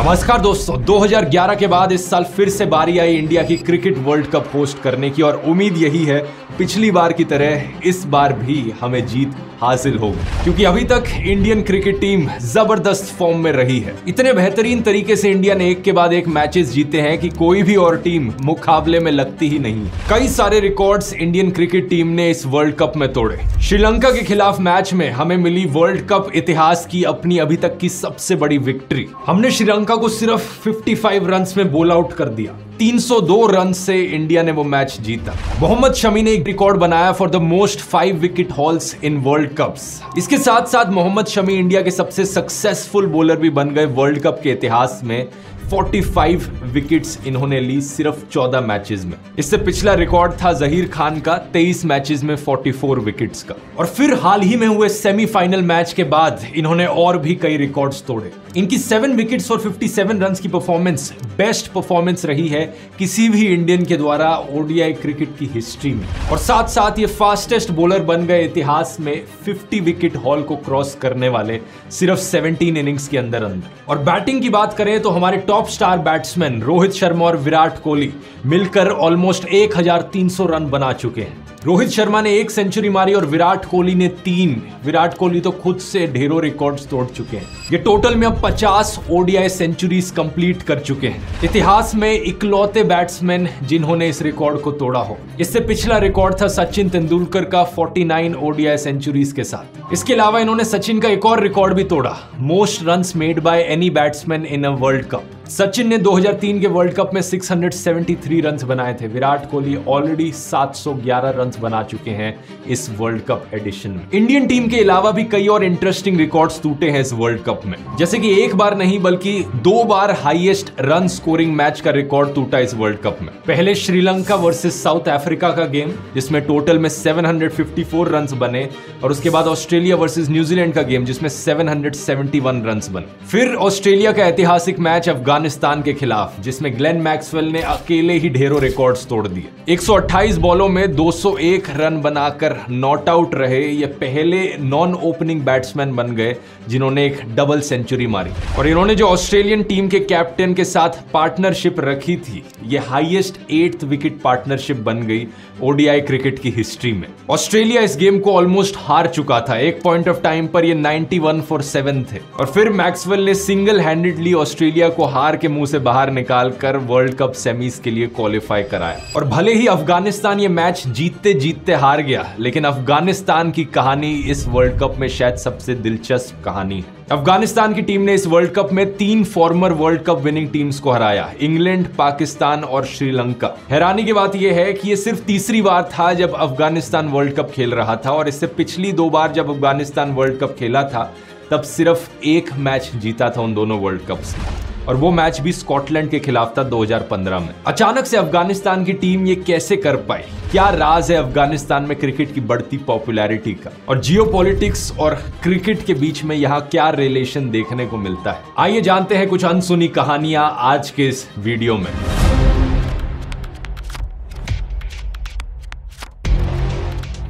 नमस्कार दोस्तों, 2011 के बाद इस साल फिर से बारी आई इंडिया की क्रिकेट वर्ल्ड कप होस्ट करने की और उम्मीद यही है पिछली बार की तरह इस बार भी हमें जीत हासिल होगी, क्योंकि अभी तक इंडियन क्रिकेट टीम जबरदस्त फॉर्म में रही है। इतने बेहतरीन तरीके से इंडिया ने एक के बाद एक मैचेस जीते हैं कि कोई भी और टीम मुकाबले में लगती ही नहीं। कई सारे रिकॉर्ड्स इंडियन क्रिकेट टीम ने इस वर्ल्ड कप में तोड़े। श्रीलंका के खिलाफ मैच में हमें मिली वर्ल्ड कप इतिहास की अपनी अभी तक की सबसे बड़ी विक्ट्री। हमने श्रीलंका को सिर्फ 55 रन में बोल आउट कर दिया। 302 रन से इंडिया ने वो मैच जीता। मोहम्मद शमी ने एक रिकॉर्ड बनाया for the most 5 wicket halls in world cups. इसके साथ साथ मोहम्मद शमी इंडिया के सबसे सक्सेसफुल बॉलर भी बन गए वर्ल्ड कप के इतिहास में। 45 विकेट्स इन्होंने ली सिर्फ 14 मैचेस में। इससे पिछला रिकॉर्ड था जहीर खान का 23 मैचेस में 44 विकेट्स का। और फिर हाल ही में हुए सेमीफाइनल मैच के बाद इन्होंने और भी कई रिकॉर्ड्स तोड़े। इनकी 7 विकेट्स और 57 रन की परफॉर्मेंस बेस्ट परफॉर्मेंस रही है किसी भी इंडियन के द्वारा ओडीआई क्रिकेट की हिस्ट्री में। और साथ साथ ये फास्टेस्ट बॉलर बन गए इतिहास में 50 विकेट हॉल को क्रॉस करने वाले सिर्फ 17 इनिंग्स के अंदर। और बैटिंग की बात करें तो हमारे top star batsman Rohit Sharma और विराट कोहली मिलकर ऑलमोस्ट 1300 रन बना चुके हैं। रोहित शर्मा ने 1 सेंचुरी मारी और विराट कोहली ने 3। विराट कोहली तो खुद से ढेरों रिकॉर्ड्स तोड़ चुके हैं। ये टोटल में अब 50 ओडीआई सेंचुरीज कंप्लीट कर चुके हैं। इतिहास में इकलौते बैट्समैन जिन्होंने इस रिकॉर्ड को तोड़ा हो। इससे पिछला रिकॉर्ड था सचिन तेंदुलकर का 49 ओडीआई सेंचुरीज के साथ। इसके अलावा इन्होंने सचिन का एक और रिकॉर्ड भी तोड़ा, most runs made by any batsman in a world cup. Sachin ने 2003 के वर्ल्ड कप में 673 रन्स बनाए थे। विराट कोहली ऑलरेडी 711 रन्स बना चुके हैं इस वर्ल्ड कप एडिशन में। इंडियन टीम के अलावा भी कई और इंटरेस्टिंग रिकॉर्ड्स टूटे हैं इस वर्ल्ड कप में, जैसे कि एक बार नहीं बल्कि 2 बार हाईएस्ट रन स्कोरिंग मैच का रिकॉर्ड टूटा इस वर्ल्ड कप में। पहले श्रीलंका वर्सेस साउथ अफ्रीका का गेम जिसमें टोटल में 754 रन्स बने, और उसके बाद ऑस्ट्रेलिया वर्सेस न्यूजीलैंड का गेम जिसमें 771 रन्स बने। फिर ऑस्ट्रेलिया का ऐतिहासिक मैच अफगानिस्तान के खिलाफ जिसमें ग्लेन मैक्सवेल ने अकेले ही ढेरों रिकॉर्ड्स तोड़ दिए। 128 बॉलों में 201 रन बनाकर नॉट आउट रहे ये पहले नॉन ओपनिंग बैट्समैन बन गए जिन्होंने एक डबल सेंचुरी मारी। और इन्होंने जो ऑस्ट्रेलियन टीम के कैप्टन के साथ पार्टनरशिप रखी थी, ये हाईएस्ट 8th विकेट पार्टनरशिप बन गई ओडीआई क्रिकेट की हिस्ट्री में। ऑस्ट्रेलिया इस गेम को ऑलमोस्ट हार चुका था। एक पॉइंट ऑफ टाइम पर ये 91 for 7 थे, और फिर मैक्सवेल ने सिंगल हैंडेडली ऑस्ट्रेलिया को हार के मुंह से बाहर निकाल कर वर्ल्ड कप सेमीज के लिए क्वालिफाई कराया। और भले ही अफगानिस्तान ये मैच जीतते जीतते हार गया, लेकिन अफगानिस्तान की कहानी इस वर्ल्ड कप में शायद सबसे दिलचस्प कहानी है। अफगानिस्तान की टीम ने इस वर्ल्ड कप में 3 farmer world Cup winning teams को हराया, इंग्लैंड, पाकिस्तान और श्रीलंका। हैरानी की बात यह है कि यह सिर्फ तीसरी बार था जब अफगानिस्तान वर्ल्ड कप खेल रहा था, और इससे पिछली 2 बार जब अफगानिस्तान वर्ल्ड कप खेला था तब सिर्फ 1 मैच जीता था उन दोनों वर्ल्ड कप्स में, और वो मैच भी स्कॉटलैंड के खिलाफ था 2015 में। अचानक से अफगानिस्तान की टीम ये कैसे कर पाई? क्या राज है अफगानिस्तान में क्रिकेट की बढ़ती पॉपुलैरिटी का? और जियोपॉलिटिक्स और क्रिकेट के बीच में यहाँ क्या रिलेशन देखने को मिलता है? आइए जानते हैं कुछ अनसुनी कहानियां आज के इस वीडियो में।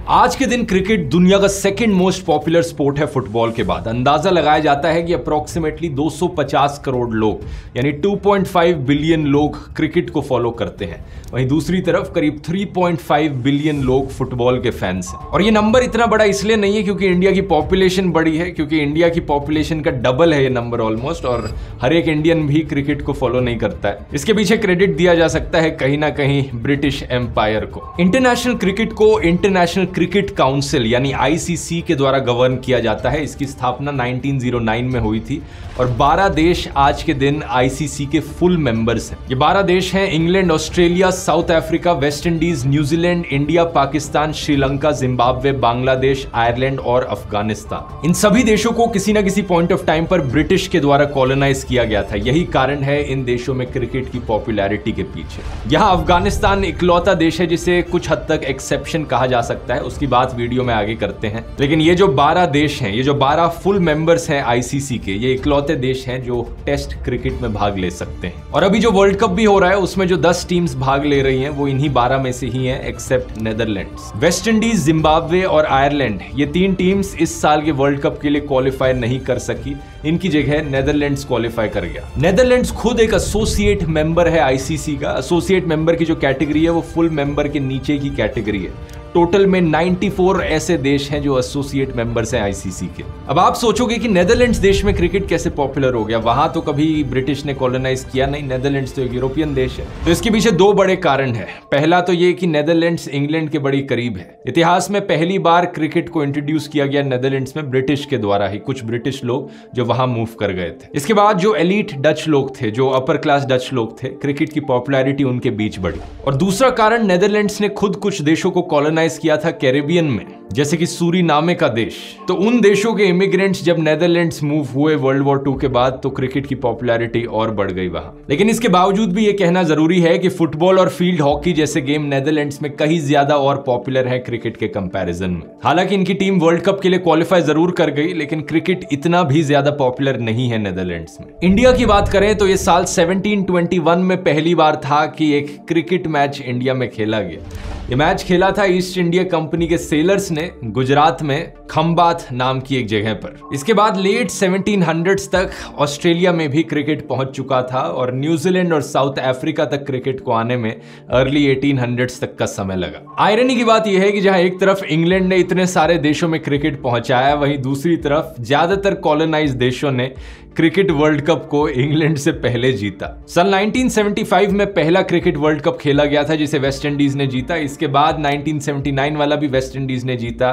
आज के दिन क्रिकेट दुनिया का 2nd मोस्ट पॉपुलर स्पोर्ट है फुटबॉल के बाद। अंदाजा लगाया जाता है कि अप्रोक्सीमेटली 250 करोड़ लोग यानी 2.5 बिलियन लोग क्रिकेट को फॉलो करते हैं। वहीं दूसरी तरफ करीब 3.5 बिलियन लोग फुटबॉल के फैंस हैं। और ये नंबर इतना बड़ा इसलिए नहीं है क्योंकि इंडिया की पॉपुलेशन बड़ी है, क्योंकि इंडिया की पॉपुलेशन का डबल है ये नंबर ऑलमोस्ट, और हर एक इंडियन भी क्रिकेट को फॉलो नहीं करता है। इसके पीछे क्रेडिट दिया जा सकता है कहीं ना कहीं ब्रिटिश एम्पायर को। इंटरनेशनल क्रिकेट को इंटरनेशनल क्रिकेट काउंसिल यानी आईसीसी के द्वारा गवर्न किया जाता है। इसकी स्थापना 1909 में हुई थी, और 12 देश आज के दिन आईसीसी के फुल मेंबर्स हैं। ये 12 देश हैं England, Australia, south Africa, West Indies, New Zealand, India, Pakistan, Sri Lanka, Zimbabwe, Bangladesh, Ireland और अफगानिस्तान। इन सभी देशों को किसी ना किसी पॉइंट ऑफ टाइम पर ब्रिटिश के द्वारा कॉलोनाइज किया गया था। यही कारण है इन देशों में क्रिकेट की पॉपुलैरिटी के पीछे। यहाँ अफगानिस्तान इकलौता देश है जिसे कुछ हद तक एक्सेप्शन कहा जा सकता है। उसकी बात वीडियो में आगे करते हैं। लेकिन ये जो 12 देश हैं, ये जो 12 फुल मेंबर्स हैं आईसीसी के, ये इकलौते देश हैं जो टेस्ट क्रिकेट में भाग ले सकते हैं। और अभी जो वर्ल्ड कप भी हो रहा है उसमें जो 10 टीम्स भाग ले रही हैं वो इन्हीं 12 में से ही हैं, except Netherlands. West Indies, Zimbabwe और आयरलैंड, ये 3 टीम्स इस साल के वर्ल्ड कप के लिए क्वालिफाई नहीं कर सकी। इनकी जगह नेदरलैंड्स क्वालिफाई कर गया। नेदरलैंड्स खुद एक एसोसिएट मेंबर है आईसीसी का। एसोसिएट मेंबर की जो कैटेगरी है वो फुल मेंबर के नीचे की कैटेगरी है। टोटल में 94 ऐसे देश हैं जो एसोसिएट मेंबर्स हैं आईसीसी के। अब आप सोचोगे कि नेदरलैंड्स देश में क्रिकेट कैसे पॉपुलर हो गया, वहां तो कभी ब्रिटिश ने कॉलोनाइज किया नहीं, नेदरलैंड्स तो एक यूरोपियन देश है। तो इसके पीछे 2 बड़े कारण हैं। पहला तो ये कि नेदरलैंड्स इंग्लैंड के बड़ी करीब है। इतिहास में पहली बार क्रिकेट को इंट्रोड्यूस किया गया नेदरलैंड्स में ब्रिटिश के द्वारा ही, कुछ ब्रिटिश लोग जो वहां मूव कर गए थे। इसके बाद जो एलीट डच लोग थे, जो अपर क्लास डच लोग थे, क्रिकेट की पॉपुलैरिटी उनके बीच बढ़ी। और दूसरा कारण, नेदरलैंड्स ने खुद कुछ देशों को कॉलोनाइज किया था कैरेबियन में, जैसे कि सूरीनामे का देश। तो उन देशों के इमिग्रेंट्स जब नेदरलैंड्स मूव हुए वर्ल्ड वॉर 2 के बाद, तो क्रिकेट की पॉपुलैरिटी और बढ़ गई वहां। लेकिन इसके बावजूद भी ये कहना जरूरी है कि फुटबॉल और फील्ड हॉकी जैसे गेम नेदरलैंड्स में कहीं ज्यादा और पॉपुलर है क्रिकेट के कंपैरिजन में। हालांकि इनकी टीम वर्ल्ड कप के लिए क्वालिफाई जरूर कर गई, लेकिन क्रिकेट इतना भी ज्यादा पॉपुलर नहीं है नेदरलैंड्स में। इंडिया की बात करें तो ये साल 1721 में पहली बार था कि एक क्रिकेट मैच इंडिया में खेला गया। ये मैच खेला था ईस्ट इंडिया कंपनी के सेलर्स ने गुजरात में खंबात नाम की एक जगह पर। इसके बाद लेट 1700s तक ऑस्ट्रेलिया में भी क्रिकेट पहुंच चुका था और न्यूजीलैंड और साउथ अफ्रीका तक क्रिकेट को आने में अर्ली 1800s तक का समय लगा। आयरनी की बात यह है कि जहां एक तरफ इंग्लैंड ने इतने सारे देशों में क्रिकेट पहुंचाया, वहीं दूसरी तरफ ज्यादातर कॉलोनाइज देशों ने क्रिकेट वर्ल्ड कप को इंग्लैंड से पहले जीता। सन 1975 में पहला क्रिकेट वर्ल्ड कप खेला गया था जिसे वेस्ट इंडीज ने जीता। इसके बाद 1979 वाला भी वेस्ट इंडीज ने जीता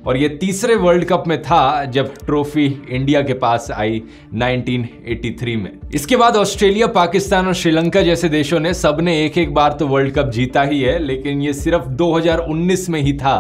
और यह तीसरे वर्ल्ड कप में था जब ट्रॉफी इंडिया के पास आई 1983 में। इसके बाद ऑस्ट्रेलिया, पाकिस्तान और श्रीलंका जैसे देशों ने सबने एक बार तो वर्ल्ड कप जीता ही है, लेकिन यह सिर्फ 2019 में ही था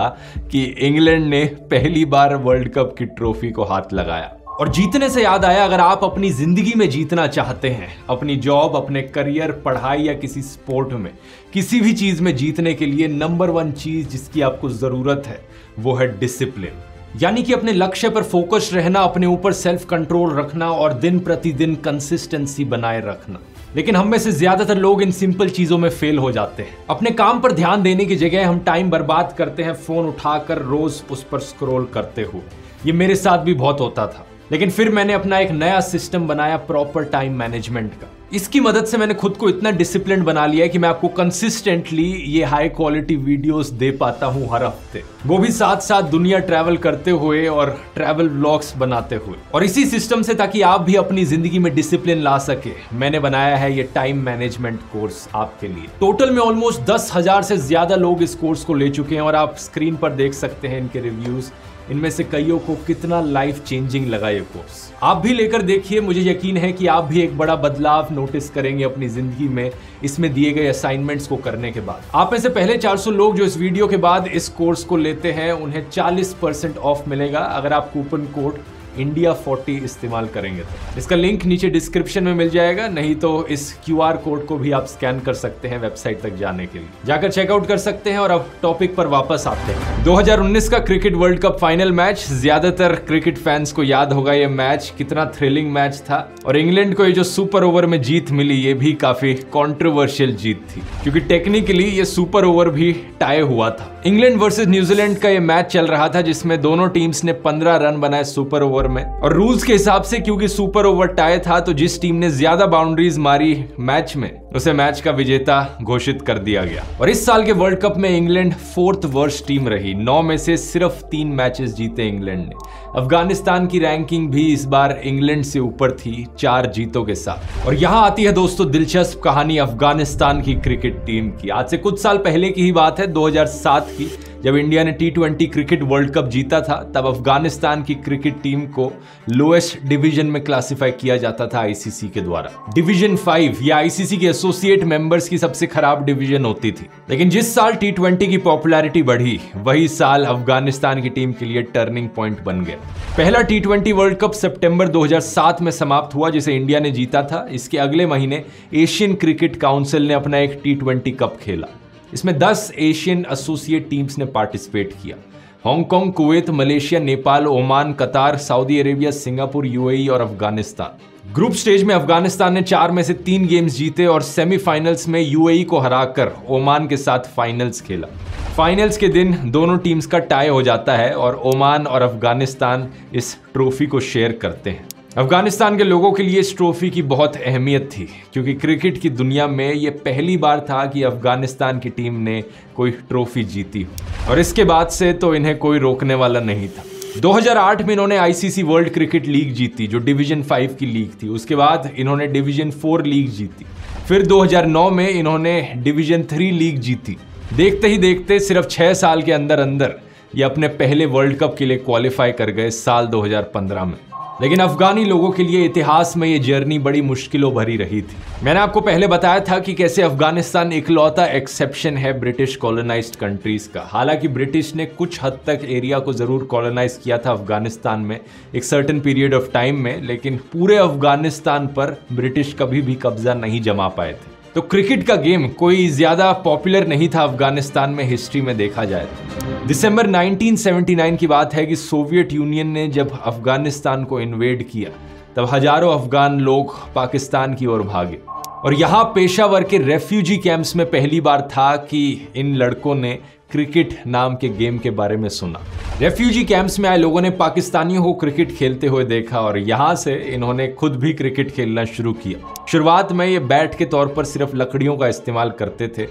कि इंग्लैंड ने पहली बार वर्ल्ड कप की ट्रॉफी को हाथ लगाया। और जीतने से याद आया, अगर आप अपनी जिंदगी में जीतना चाहते हैं, अपनी जॉब, अपने करियर, पढ़ाई या किसी स्पोर्ट में, किसी भी चीज में जीतने के लिए नंबर 1 चीज जिसकी आपको जरूरत है वो है डिसिप्लिन। यानी कि अपने लक्ष्य पर फोकस रहना, अपने ऊपर सेल्फ कंट्रोल रखना और दिन प्रतिदिन कंसिस्टेंसी बनाए रखना। लेकिन हम में से ज्यादातर लोग इन सिंपल चीजों में फेल हो जाते हैं। अपने काम पर ध्यान देने की जगह हम टाइम बर्बाद करते हैं फोन उठाकर रोज उस पर स्क्रॉल करते हुए। ये मेरे साथ भी बहुत होता था, लेकिन फिर मैंने अपना एक नया सिस्टम बनाया प्रॉपर टाइम मैनेजमेंट का। इसकी मदद से मैंने खुद को इतना डिसिप्लिन बना लिया है कि मैं आपको कंसिस्टेंटली ये हाई क्वालिटी वीडियोस दे पाता हूं हर हफ्ते, वो भी साथ साथ दुनिया ट्रैवल करते हुए और ट्रैवल व्लॉग्स बनाते हुए। और इसी सिस्टम से, ताकि आप भी अपनी जिंदगी में डिसिप्लिन ला सके, मैंने बनाया है ये टाइम मैनेजमेंट कोर्स आपके लिए। टोटल में ऑलमोस्ट 10,000 से ज्यादा लोग इस कोर्स को ले चुके हैं और आप स्क्रीन पर देख सकते हैं इनके रिव्यूज। इनमें से कईयों को कितना लाइफ चेंजिंग लगा ये कोर्स। आप भी लेकर देखिए, मुझे यकीन है कि आप भी एक बड़ा बदलाव नोटिस करेंगे अपनी जिंदगी में इसमें दिए गए असाइनमेंट्स को करने के बाद। आप में से पहले 400 लोग जो इस वीडियो के बाद इस कोर्स को लेते हैं उन्हें 40% ऑफ मिलेगा अगर आप कूपन कोड India40 इस्तेमाल करेंगे तो। इसका लिंक नीचे डिस्क्रिप्शन में मिल जाएगा, नहीं तो इस QR कोड को भी आप स्कैन कर सकते हैं वेबसाइट तक जाने के लिए, जाकर चेकआउट कर सकते हैं। और अब टॉपिक पर वापस आते हैं। 2019 का cricket world cup final match, ज्यादातर क्रिकेट फैंस को याद होगा ये मैच कितना थ्रिलिंग मैच था। और इंग्लैंड को ये जो सुपर ओवर में जीत मिली, ये भी काफी कॉन्ट्रोवर्शियल जीत थी, क्योंकि टेक्निकली ये सुपर ओवर भी टाई हुआ था। इंग्लैंड वर्सेस न्यूजीलैंड का ये मैच चल रहा था जिसमें दोनों टीम्स ने 15 रन बनाए सुपर ओवर में। और रूल्स के हिसाब से क्योंकि सुपर ओवर टाई था, तो जिस टीम ने ज्यादा बाउंड्रीज मारी मैच में उसे मैच का विजेता घोषित कर दिया गया। और इस साल के वर्ल्ड कप में इंग्लैंड 4th वर्स्ट टीम रही। 9 में से सिर्फ 3 मैचेस जीते इंग्लैंड ने। अफगानिस्तान की रैंकिंग भी इस बार इंग्लैंड से ऊपर थी 4 जीतों के साथ। और यहां आती है दोस्तों दिलचस्प कहानी अफगानिस्तान की क्रिकेट टीम की। आज से कुछ साल पहले की ही बात है, 2007 की, जब इंडिया ने T20 क्रिकेट वर्ल्ड कप जीता था। तब अफगानिस्तान की क्रिकेट टीम को लोएस्ट डिवीजन में क्लासिफाई किया जाता था आईसीसी के द्वारा। डिवीजन 5 या आईसीसी के एसोसिएट मेंबर्स की सबसे खराब डिवीजन होती थी। लेकिन जिस साल T20 की पॉपुलैरिटी बढ़ी, वही साल अफगानिस्तान की टीम के लिए टर्निंग पॉइंट बन गया। पहला T20 वर्ल्ड कप सितंबर 2007 में समाप्त हुआ, जिसे इंडिया ने जीता था। इसके अगले महीने एशियन क्रिकेट काउंसिल ने अपना एक T20 कप खेला। इसमें 10 एशियन एसोसिएट टीम्स ने पार्टिसिपेट किया। Hong Kong, Kuwait, Malaysia, Nepal, Oman, कतार, सऊदी अरेबिया, सिंगापुर, यूएई और अफगानिस्तान। ग्रुप स्टेज में अफगानिस्तान ने 4 में से 3 गेम्स जीते और सेमीफाइनल्स में यूएई को हराकर ओमान के साथ फाइनल्स खेला। फाइनल्स के दिन दोनों टीम्स का टाई हो जाता है और ओमान और अफगानिस्तान इस ट्रॉफी को शेयर करते हैं। अफगानिस्तान के लोगों के लिए इस ट्रॉफी की बहुत अहमियत थी क्योंकि क्रिकेट की दुनिया में ये पहली बार था कि अफगानिस्तान की टीम ने कोई ट्रॉफी जीती हो और इसके बाद से तो इन्हें कोई रोकने वाला नहीं था। 2008 में इन्होंने आईसीसी वर्ल्ड क्रिकेट लीग जीती जो डिवीजन 5 की लीग थी। उसके बाद इन्होंने डिवीजन 4 लीग जीती। फिर 2009 में इन्होंने डिवीजन 3 लीग जीती। देखते ही देखते सिर्फ 6 साल के अंदर अंदर ये अपने पहले वर्ल्ड कप के लिए क्वालिफाई कर गए साल 2015 में। लेकिन अफगानी लोगों के लिए इतिहास में ये जर्नी बड़ी मुश्किलों भरी रही थी। मैंने आपको पहले बताया था कि कैसे अफगानिस्तान इकलौता एक्सेप्शन है ब्रिटिश कॉलोनाइज्ड कंट्रीज का। हालांकि ब्रिटिश ने कुछ हद तक एरिया को जरूर कॉलोनाइज किया था अफगानिस्तान में एक सर्टेन पीरियड ऑफ टाइम में, लेकिन पूरे अफगानिस्तान पर ब्रिटिश कभी भी कब्जा नहीं जमा पाए थे। तो क्रिकेट का गेम कोई ज्यादा पॉपुलर नहीं था अफगानिस्तान में हिस्ट्री में देखा जाए तो। दिसंबर 1979 की बात है कि सोवियत यूनियन ने जब अफगानिस्तान को इन्वेड किया तब हजारों अफगान लोग पाकिस्तान की ओर भागे और यहाँ पेशावर के रेफ्यूजी कैंप्स में पहली बार था कि इन लड़कों ने क्रिकेट नाम के गेम के बारे में सुना। रेफ्यूजी कैंप्स में आए लोगों ने पाकिस्तानियों को क्रिकेट खेलते हुए देखा और यहाँ से इन्होंने खुद भी क्रिकेट खेलना शुरू किया। शुरुआत में ये बैट के तौर पर सिर्फ लकड़ियों का इस्तेमाल करते थे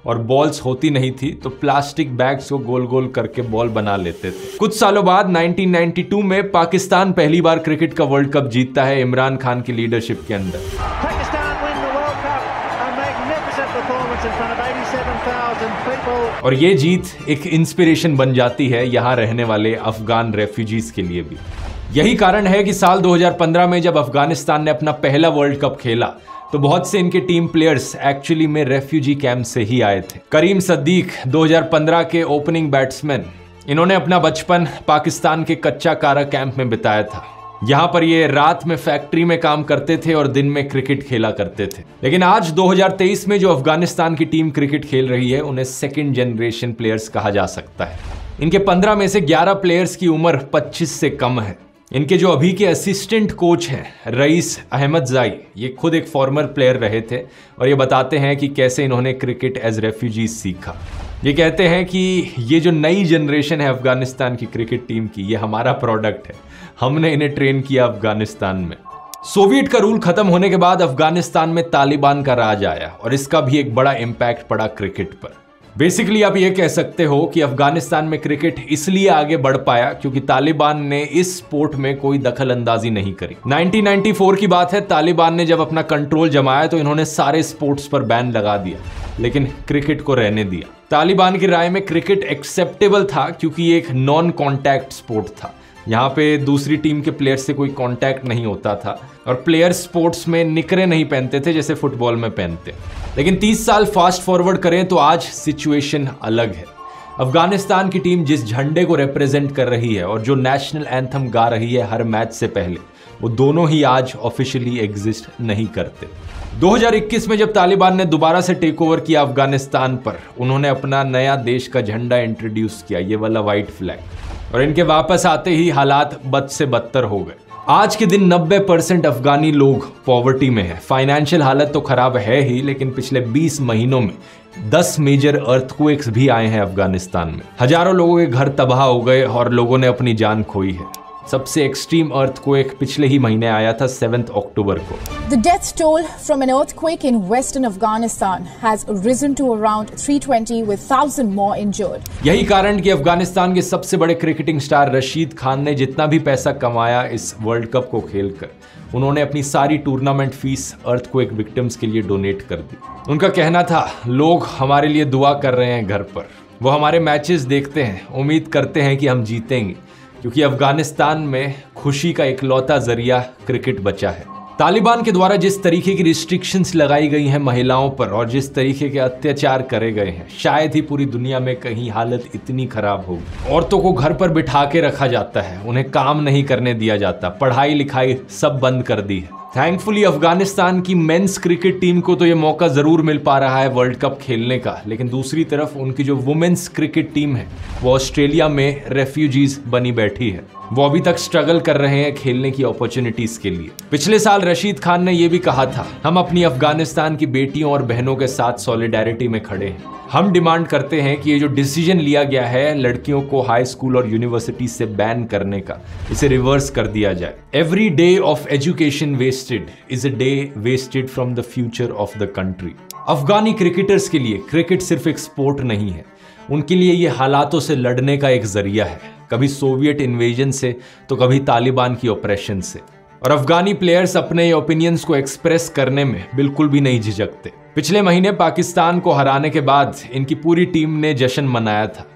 और बॉल्स होती नहीं थी तो प्लास्टिक बैग्स को गोल गोल करके बॉल बना लेते थे। कुछ सालों बाद 1992 में पाकिस्तान पहली बार क्रिकेट का वर्ल्ड कप जीतता है इमरान खान की लीडरशिप के अंदर। और ये जीत एक इंस्पिरेशन बन जाती है यहाँ रहने वाले अफगान रेफ्यूजीज के लिए भी। यही कारण है कि साल 2015 में जब अफगानिस्तान ने अपना पहला वर्ल्ड कप खेला तो बहुत से इनके टीम प्लेयर्स एक्चुअली में रेफ्यूजी कैंप से ही आए थे। करीम सद्दीक 2015 के ओपनिंग बैट्समैन, इन्होंने अपना बचपन पाकिस्तान के कच्चा कारा कैंप में बिताया था। यहाँ पर ये रात में फैक्ट्री में काम करते थे और दिन में क्रिकेट खेला करते थे। लेकिन आज 2023 में जो अफगानिस्तान की टीम क्रिकेट खेल रही है उन्हें सेकंड जनरेशन प्लेयर्स कहा जा सकता है। इनके 15 में से 11 प्लेयर्स की उम्र 25 से कम है। इनके जो अभी के असिस्टेंट कोच हैं रईस अहमदजाई, ये खुद एक फॉर्मर प्लेयर रहे थे और ये बताते हैं कि कैसे इन्होंने क्रिकेट एज रेफ्यूजी सीखा। ये कहते हैं कि ये जो नई जनरेशन है अफगानिस्तान की क्रिकेट टीम की, ये हमारा प्रोडक्ट है, हमने इन्हें ट्रेन किया अफगानिस्तान में। सोवियत का रूल खत्म होने के बाद अफगानिस्तान में तालिबान का राज आया और इसका भी एक बड़ा इम्पैक्ट पड़ा क्रिकेट पर। बेसिकली आप ये कह सकते हो कि अफगानिस्तान में क्रिकेट इसलिए आगे बढ़ पाया क्योंकि तालिबान ने इस स्पोर्ट में कोई दखल अंदाजी नहीं करी। 1994 की बात है, तालिबान ने जब अपना कंट्रोल जमाया तो इन्होंने सारे स्पोर्ट्स पर बैन लगा दिया लेकिन क्रिकेट को रहने दिया। तालिबान की राय में क्रिकेट एक्सेप्टेबल था क्योंकि ये एक नॉन कॉन्टैक्ट स्पोर्ट था। यहाँ पे दूसरी टीम के प्लेयर से कोई कांटेक्ट नहीं होता था और प्लेयर स्पोर्ट्स में निकरे नहीं पहनते थे जैसे फुटबॉल में पहनते। लेकिन 30 साल फास्ट फॉरवर्ड करें तो आज सिचुएशन अलग है। अफगानिस्तान की टीम जिस झंडे को रिप्रेजेंट कर रही है और जो नेशनल एंथम गा रही है हर मैच से पहले, वो दोनों ही आज ऑफिशियली एग्जिस्ट नहीं करते। 2021 में जब तालिबान ने दोबारा से टेक ओवर किया अफगानिस्तान पर, उन्होंने अपना नया देश का झंडा इंट्रोड्यूस किया, ये वाला व्हाइट फ्लैग, और इनके वापस आते ही हालात बद से बदतर हो गए। आज के दिन 90% अफगानी लोग पॉवर्टी में है। फाइनेंशियल हालत तो खराब है ही, लेकिन पिछले 20 महीनों में 10 मेजर अर्थक्वेक्स भी आए हैं अफगानिस्तान में। हजारों लोगों के घर तबाह हो गए और लोगों ने अपनी जान खोई है। सबसे एक्सट्रीम अर्थक्वेक पिछले ही महीने आया था 7 अक्टूबर को। The death toll from an earthquake in western Afghanistan has risen to around 320 with 1,000 more injured. यही कारण कि अफगानिस्तान के सबसे बड़े क्रिकेटिंग स्टार रशीद खान ने जितना भी पैसा कमाया इस वर्ल्ड कप को खेलकर, उन्होंने अपनी सारी टूर्नामेंट फीस अर्थक्वेक विक्टिम्स के लिए डोनेट कर दी। उनका कहना था, लोग हमारे लिए दुआ कर रहे हैं घर पर, वो हमारे मैचेस देखते हैं, उम्मीद करते हैं कि हम जीतेंगे, क्योंकि अफगानिस्तान में खुशी का इकलौता जरिया क्रिकेट बचा है। तालिबान के द्वारा जिस तरीके की रिस्ट्रिक्शंस लगाई गई हैं महिलाओं पर और जिस तरीके के अत्याचार करे गए हैं, शायद ही पूरी दुनिया में कहीं हालत इतनी खराब होगी। औरतों को घर पर बिठा के रखा जाता है, उन्हें काम नहीं करने दिया जाता, पढ़ाई लिखाई सब बंद कर दी है। थैंकफुली अफगानिस्तान की मेंस क्रिकेट टीम को तो ये मौका जरूर मिल पा रहा है वर्ल्ड कप खेलने का, लेकिन दूसरी तरफ उनकी जो वुमेन्स क्रिकेट टीम है वो ऑस्ट्रेलिया में रेफ्यूजीज बनी बैठी है। वो अभी तक स्ट्रगल कर रहे हैं खेलने की अपॉर्चुनिटीज के लिए। पिछले साल रशीद खान ने यह भी कहा था, हम अपनी अफगानिस्तान की बेटियों और बहनों के साथ सॉलिडेरिटी में खड़े हैं। हम डिमांड करते हैं कि ये जो डिसीजन लिया गया है लड़कियों को हाई स्कूल और यूनिवर्सिटी से बैन करने का, इसे रिवर्स कर दिया जाए। Every day of education wasted is a day wasted from the future of the country. अफगानी क्रिकेटर्स के लिए क्रिकेट सिर्फ एक स्पोर्ट नहीं है, उनके लिए ये हालातों से लड़ने का एक जरिया है, कभी सोवियत इन्वेजन से तो कभी तालिबान की ऑपरेशन से। और अफगानी प्लेयर्स अपने ओपिनियंस को एक्सप्रेस करने में बिल्कुल भी नहीं झिझकते। पिछले महीने पाकिस्तान को हराने के बाद इनकी पूरी टीम ने जश्न मनाया था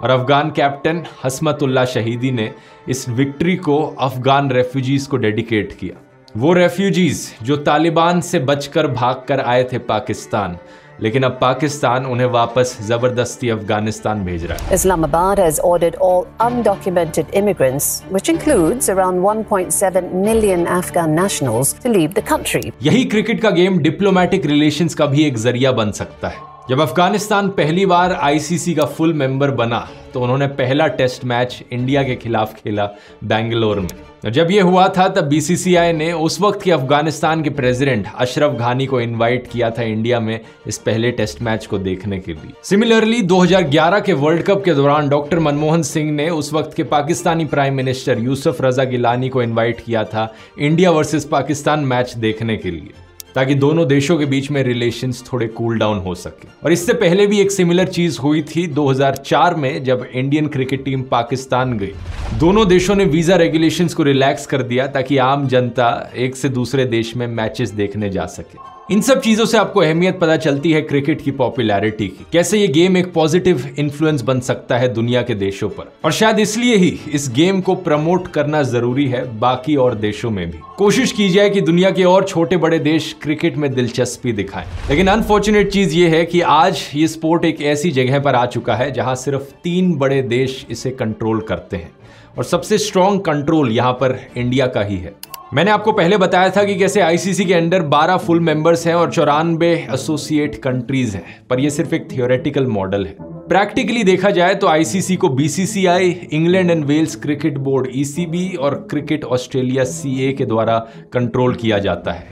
और अफगान कैप्टन हस्मतुल्लाह शहीदी ने इस विक्ट्री को अफगान रेफ्यूजीज को डेडिकेट किया। वो रेफ्यूजीज जो तालिबान से बचकर भागकर आए थे पाकिस्तान, लेकिन अब पाकिस्तान उन्हें वापस जबरदस्ती अफगानिस्तान भेज रहा है। Islamabad has ordered all undocumented immigrants, which includes around 1.7 million Afghan nationals, to leave the country. यही क्रिकेट का गेम डिप्लोमेटिक रिलेशंस का भी एक जरिया बन सकता है। जब अफगानिस्तान पहली बार आईसीसी का फुल मेंबर बना तो उन्होंने पहला टेस्ट मैच इंडिया के खिलाफ खेला बेंगलोर में। जब यह हुआ था तब बीसीसीआई ने उस वक्त के अफगानिस्तान के प्रेसिडेंट अशरफ घानी को इनवाइट किया था इंडिया में इस पहले टेस्ट मैच को देखने के लिए। सिमिलरली 2011 के वर्ल्ड कप के दौरान डॉक्टर मनमोहन सिंह ने उस वक्त के पाकिस्तानी प्राइम मिनिस्टर यूसुफ रजा गिलानी को इन्वाइट किया था इंडिया वर्सेस पाकिस्तान मैच देखने के लिए, ताकि दोनों देशों के बीच में रिलेशंस थोड़े कूल डाउन हो सके। और इससे पहले भी एक सिमिलर चीज हुई थी 2004 में, जब इंडियन क्रिकेट टीम पाकिस्तान गई। दोनों देशों ने वीजा रेगुलेशंस को रिलैक्स कर दिया ताकि आम जनता एक से दूसरे देश में मैचेस देखने जा सके। इन सब चीजों से आपको अहमियत पता चलती है क्रिकेट की पॉपुलैरिटी की, कैसे ये गेम एक पॉजिटिव इन्फ्लुएंस बन सकता है दुनिया के देशों पर। और शायद इसलिए ही इस गेम को प्रमोट करना जरूरी है बाकी और देशों में भी। कोशिश की जाए कि दुनिया के और छोटे बड़े देश क्रिकेट में दिलचस्पी दिखाएं। लेकिन अनफॉर्चुनेट चीज ये है कि आज ये स्पोर्ट एक ऐसी जगह पर आ चुका है जहां सिर्फ 3 बड़े देश इसे कंट्रोल करते हैं, और सबसे स्ट्रॉन्ग कंट्रोल यहां पर इंडिया का ही है। मैंने आपको पहले बताया था कि कैसे आईसीसी के अंडर 12 फुल मेंबर्स हैं और 94 एसोसिएट कंट्रीज हैं, पर यह सिर्फ एक थियोरेटिकल मॉडल है। प्रैक्टिकली देखा जाए तो आईसीसी को BCCI, England and Wales cricket board ECB और क्रिकेट ऑस्ट्रेलिया सीए के द्वारा कंट्रोल किया जाता है।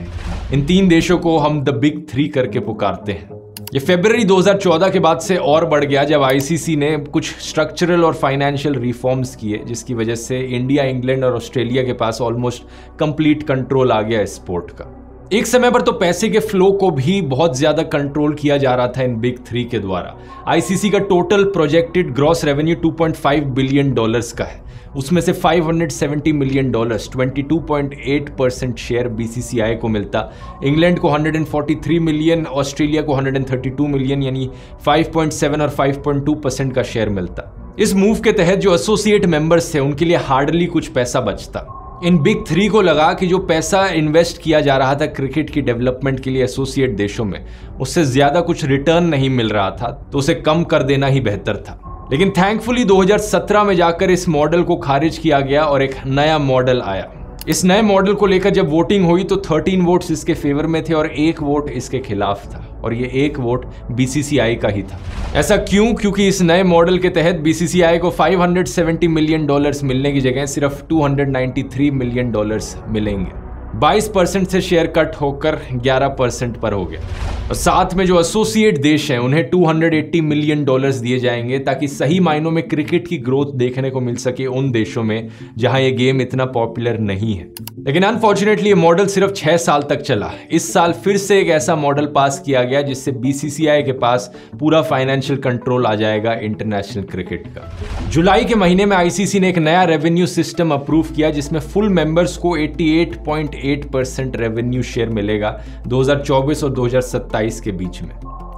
इन 3 देशों को हम द बिग 3 करके पुकारते हैं। ये फरवरी 2014 के बाद से और बढ़ गया जब आईसीसी ने कुछ स्ट्रक्चरल और फाइनेंशियल रिफॉर्म्स किए, जिसकी वजह से इंडिया, इंग्लैंड और ऑस्ट्रेलिया के पास ऑलमोस्ट कंप्लीट कंट्रोल आ गया इस स्पोर्ट का। एक समय पर तो पैसे के फ्लो को भी बहुत ज्यादा कंट्रोल किया जा रहा था इन बिग 3 के द्वारा। आईसीसी का total projected gross revenue $2.5 billion का है, उसमें से $570 मिलियन 22.8% शेयर बीसीसीआई को मिलता, इंग्लैंड को 143 मिलियन, ऑस्ट्रेलिया को 132 मिलियन, यानी 5.7 और 5.2% का शेयर मिलता। इस मूव के तहत जो एसोसिएट मेंबर्स थे उनके लिए हार्डली कुछ पैसा बचता। इन बिग 3 को लगा कि जो पैसा इन्वेस्ट किया जा रहा था क्रिकेट की डेवलपमेंट के लिए एसोसिएट देशों में, उससे ज्यादा कुछ रिटर्न नहीं मिल रहा था, तो उसे कम कर देना ही बेहतर था। लेकिन थैंकफुली 2017 में जाकर इस मॉडल को खारिज किया गया और एक नया मॉडल आया। इस नए मॉडल को लेकर जब वोटिंग हुई तो 13 वोट्स इसके फेवर में थे और 1 वोट इसके खिलाफ था, और ये 1 वोट बीसीसीआई का ही था। ऐसा क्यों? क्योंकि इस नए मॉडल के तहत बीसीसीआई को $570 मिलियन मिलने की जगह सिर्फ $293 मिलियन मिलेंगे। 22% से शेयर कट होकर 11% पर हो गया। और साथ में जो एसोसिएट देश हैं उन्हें $280 मिलियन दिए जाएंगे, ताकि सही मायनों में क्रिकेट की ग्रोथ देखने को मिल सके उन देशों में जहां ये गेम इतना पॉपुलर नहीं है। लेकिन अनफॉर्चुनेटली ये मॉडल सिर्फ 6 साल तक चला। इस साल फिर से एक ऐसा मॉडल पास किया गया जिससे बीसीसीआई के पास पूरा फाइनेंशियल कंट्रोल आ जाएगा इंटरनेशनल क्रिकेट का। जुलाई के महीने में आईसीसी ने एक नया रेवेन्यू सिस्टम अप्रूव किया जिसमें फुल मेंबर्स को 88.8% रेवेन्यू शेयर मिलेगा 2024 और 2027 के बीच में।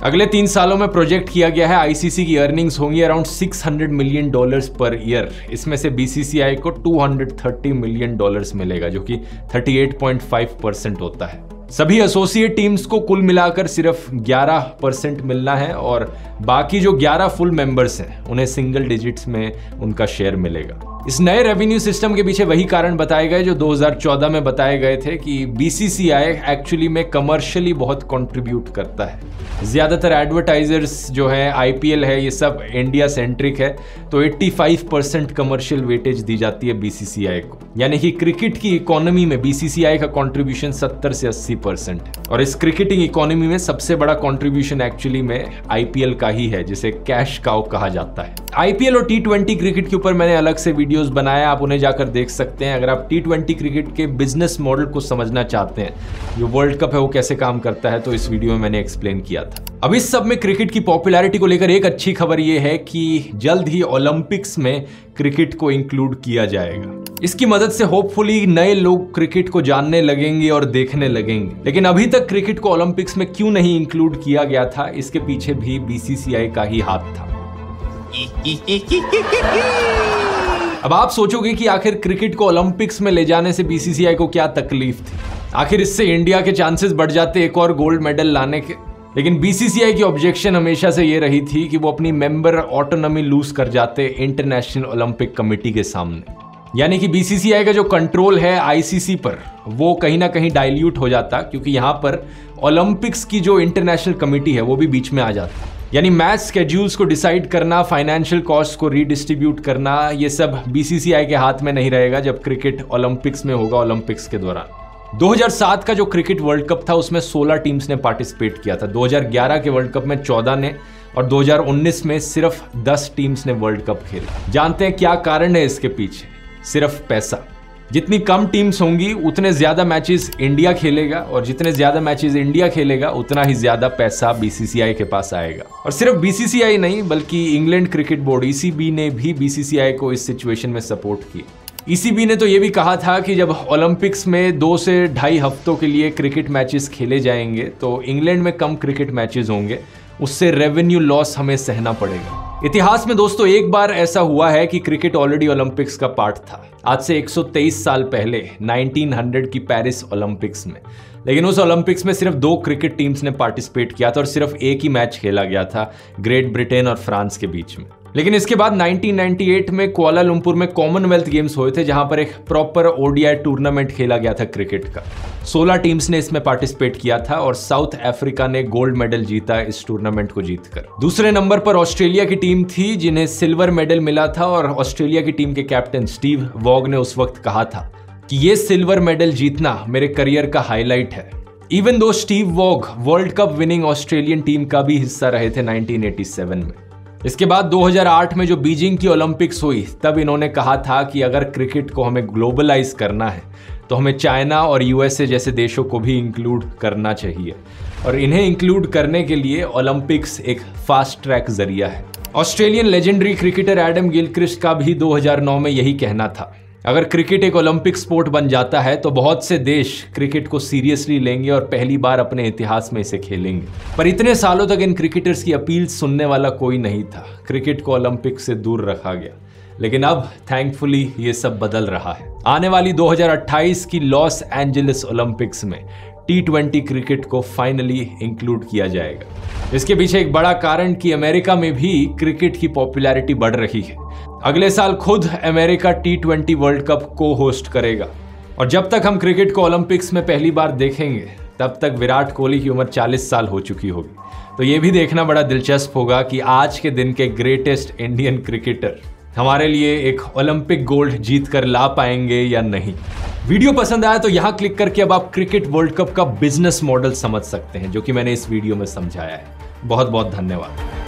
अगले 3 सालों में प्रोजेक्ट किया गया है आईसीसी की अर्निंग्स होंगी अराउंड $600 मिलियन पर ईयर। इसमें से बीसीसीआई को $230 मिलियन मिलेगा, जो कि 38.5% होता है। सभी एसोसिएट टीम्स को कुल मिलाकर सिर्फ 11% मिलना है, और बाकी जो 11 फुल मेंबर्स हैं उन्हें सिंगल डिजिट्स में उनका शेयर मिलेगा। इस नए रेवेन्यू सिस्टम के पीछे वही कारण बताए गए जो 2014 में बताए गए थे कि बीसीसीआई एक्चुअली में कमर्शियली बहुत कंट्रीब्यूट करता है। ज्यादातर एडवर्टाइजर्स जो है, आईपीएल है, ये सब इंडिया सेंट्रिक है, तो 85% कमर्शियल वेटेज दी जाती है बीसीसीआई को। यानी कि क्रिकेट की इकोनॉमी में बीसीसीआई का कंट्रीब्यूशन 70 से 80% है। और इस क्रिकेटिंग इकोनॉमी में सबसे बड़ा कंट्रीब्यूशन एक्चुअली में आईपीएल का ही है, जिसे कैश काउ कहा जाता है। आईपीएल और टी20 क्रिकेट के ऊपर मैंने अलग से वीडियोस बनाया, आप उन्हें जाकर देख सकते हैं अगर आप टी20 क्रिकेट के बिजनेस मॉडल को समझना चाहते हैं, जो वर्ल्ड कप है वो कैसे काम करता है, तो इस वीडियो में मैंने एक्सप्लेन किया था। अब इस सब में क्रिकेट की पॉपुलैरिटी को लेकर एक अच्छी खबर यह है कि जल्द ही ओलंपिक्स में क्रिकेट को इंक्लूड किया जाएगा। इसकी मदद से होपफुली नए लोग क्रिकेट को जानने लगेंगे और देखने लगेंगे। लेकिन अभी तक क्रिकेट को ओलंपिक्स में क्यों नहीं इंक्लूड किया गया था, इसके पीछे भी बीसीसीआई का ही हाथ था। अब आप सोचोगे कि आखिर क्रिकेट को ओलंपिक्स में ले जाने से बीसीसीआई को क्या तकलीफ थी, आखिर इससे इंडिया के चांसेस बढ़ जाते एक और गोल्ड मेडल लाने के। लेकिन बीसीसीआई की ऑब्जेक्शन हमेशा से ये रही थी कि वो अपनी मेंबर ऑटोनॉमी लूज कर जाते इंटरनेशनल ओलंपिक कमेटी के सामने। यानी कि बीसीसीआई का जो कंट्रोल है आईसीसी पर, वो कहीं ना कहीं डाइल्यूट हो जाता, क्योंकि यहां पर ओलंपिक्स की जो इंटरनेशनल कमेटी है वो भी बीच में आ जाती। यानी मैच स्केड्यूल्स को डिसाइड करना, फाइनेंशियल कॉस्ट को रीडिस्ट्रीब्यूट करना, ये सब बीसीसीआई के हाथ में नहीं रहेगा जब क्रिकेट ओलंपिक्स में होगा। ओलंपिक्स के दौरान 2007 का जो क्रिकेट वर्ल्ड कप था उसमें 16 टीम्स ने पार्टिसिपेट किया था। 2011 के वर्ल्ड कप में 14 ने और 2019 में सिर्फ 10 टीम्स ने वर्ल्ड कप खेला। जानते हैं क्या कारण है इसके पीछे? सिर्फ पैसा। जितनी कम टीम्स होंगी उतने ज्यादा मैचेस इंडिया खेलेगा, और जितने ज्यादा मैचेस इंडिया खेलेगा उतना ही ज्यादा पैसा बीसीसीआई के पास आएगा। और सिर्फ बीसीसीआई नहीं, बल्कि इंग्लैंड क्रिकेट बोर्ड ईसीबी ने भी बीसीसीआई को इस सिचुएशन में सपोर्ट किया। ईसीबी ने तो ये भी कहा था कि जब ओलंपिक्स में 2 से 2.5 हफ्तों के लिए क्रिकेट मैचेस खेले जाएंगे तो इंग्लैंड में कम क्रिकेट मैचेस होंगे, उससे रेवेन्यू लॉस हमें सहना पड़ेगा। इतिहास में दोस्तों एक बार ऐसा हुआ है कि क्रिकेट ऑलरेडी ओलंपिक्स का पार्ट था, आज से 123 साल पहले 1900 की पेरिस ओलंपिक्स में। लेकिन उस ओलंपिक्स में सिर्फ 2 क्रिकेट टीम्स ने पार्टिसिपेट किया था और सिर्फ एक ही मैच खेला गया था ग्रेट ब्रिटेन और फ्रांस के बीच में। लेकिन इसके बाद 1998 में कुआलालंपुर में कॉमनवेल्थ गेम्स हुए थे, जहां पर एक प्रॉपर ओडीआई टूर्नामेंट खेला गया था क्रिकेट का। 16 टीम्स ने इसमें पार्टिसिपेट किया था और साउथ अफ्रीका ने गोल्ड मेडल जीता इस टूर्नामेंट को जीतकर। दूसरे नंबर पर ऑस्ट्रेलिया की टीम थी जिन्हें सिल्वर मेडल मिला था, और ऑस्ट्रेलिया की टीम के कैप्टन स्टीव वॉग ने उस वक्त कहा था कि ये सिल्वर मेडल जीतना मेरे करियर का हाईलाइट है। Even though Steve Waugh World Cup winning Australian team का भी हिस्सा रहे थे 1987 में। इसके बाद 2008 में जो बीजिंग की ओलंपिक्स हुई, तब इन्होंने कहा था कि अगर क्रिकेट को हमें ग्लोबलाइज करना है तो हमें चाइना और यूएसए जैसे देशों को भी इंक्लूड करना चाहिए, और इन्हें इंक्लूड करने के लिए ओलंपिक्स एक फास्ट ट्रैक जरिया है। Australian legendary cricketer Adam Gilchrist का भी 2009 में यही कहना था, अगर क्रिकेट एक ओलंपिक स्पोर्ट बन जाता है तो बहुत से देश क्रिकेट को सीरियसली लेंगे और पहली बार अपने इतिहास में इसे खेलेंगे। पर इतने सालों तक इन क्रिकेटर्स की अपील सुनने वाला कोई नहीं था, क्रिकेट को ओलंपिक से दूर रखा गया। लेकिन अब थैंकफुली ये सब बदल रहा है। आने वाली 2028 की लॉस एंजलिस ओलंपिक्स में टी20 क्रिकेट को फाइनली इंक्लूड किया जाएगा। इसके पीछे एक बड़ा कारण कि अमेरिका में भी क्रिकेट की पॉपुलैरिटी बढ़ रही है। अगले साल खुद अमेरिका टी20 वर्ल्ड कप को होस्ट करेगा, और जब तक हम क्रिकेट को ओलंपिक्स में पहली बार देखेंगे तब तक विराट कोहली की उम्र 40 साल हो चुकी होगी। तो ये भी देखना बड़ा दिलचस्प होगा कि आज के दिन के ग्रेटेस्ट इंडियन क्रिकेटर हमारे लिए एक ओलंपिक गोल्ड जीत कर ला पाएंगे या नहीं। वीडियो पसंद आया तो यहां क्लिक करके अब आप क्रिकेट वर्ल्ड कप का बिजनेस मॉडल समझ सकते हैं, जो कि मैंने इस वीडियो में समझाया है। बहुत बहुत धन्यवाद।